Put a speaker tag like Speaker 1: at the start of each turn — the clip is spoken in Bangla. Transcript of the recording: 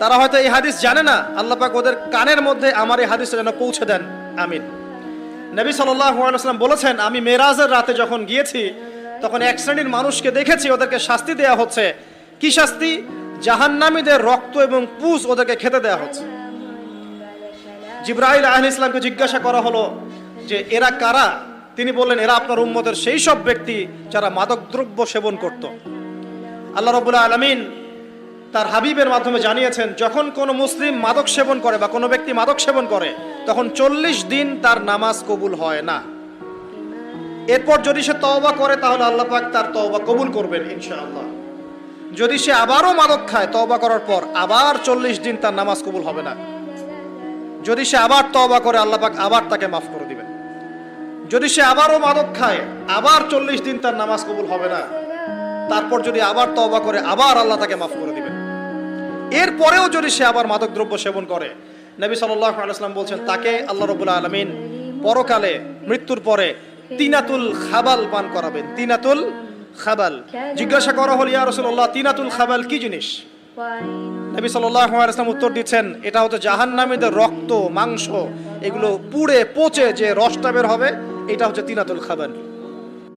Speaker 1: তারা হয়তো এই হাদিস জানে না, আল্লাহ পাক ওদের কানের মধ্যে আমার এই হাদিসটা যেন পৌঁছে দেন, আমিন। নবী সাল্লাল্লাহু আলাইহি ওয়াসাল্লাম বলেছেন, আমি মেরাজের রাতে যখন গিয়েছি তখন এক শ্রেণীর মানুষকে দেখেছি, ওদেরকে শাস্তি দেয়া হচ্ছে। কি শাস্তি? জাহান্নামীদের রক্ত এবং পুঁজ ওদেরকে খেতে দেয়া হচ্ছে। জিবরাইল আলাইহিস সালামকে জিজ্ঞাসা করা হলো যে এরা কারা? তিনি বললেন, এরা আপনার উম্মতের সেই সব ব্যক্তি যারা মাদকদ্রব্য সেবন করত। আল্লাহ রাব্বুল আলামিন তার হাবিবের মাধ্যমে জানিয়েছেন, যখন কোনো মুসলিম মাদক সেবন করে বা কোনো ব্যক্তি মাদক সেবন করে তখন 40 দিন তার নামাজ কবুল হয় না। এরপর যদি সে তওবা করে তাহলে আল্লাহ পাক তার তওবা কবুল করবেন ইনশাআল্লাহ। যদি সে আবারও মাদক খায় তওবা করার পর, আবার 40 দিন তার নামাজ কবুল হবে না। যদি সে আবার তওবা করে আল্লাহ পাক আবার তাকে মাফ করে দিবেন। যদি সে আবারও মাদক খায় আবার 40 দিন তার নামাজ কবুল হবে না। তারপর যদি আবার তওবা করে আবার আল্লাহ তাকে মাফ করে দিবেন। এরপরেও যদি সে আবার মাদকদ্রব্য সেবন করে, নবী সাল্লাল্লাহু আলাইহি ওয়াসাল্লাম বলছেন তাকে আল্লাহ রাব্বুল আলামিন পরকালে মৃত্যুর পরে তিনাতুল খাবাল পান করাবেন। তিনাতুল খাবাল। জিজ্ঞাসা করা হলো, ইয়া রাসূলুল্লাহ, তিনাতুল খাবাল কি জিনিস? নবী সাল্লাল্লাহু আলাইহি ওয়াসাল্লাম উত্তর দিচ্ছেন, এটা হচ্ছে জাহান্নামীদের রক্ত, মাংস, এগুলো পুড়ে পচে যে রসটা বের হবে, এটা হচ্ছে তিনাতুল খাবাল।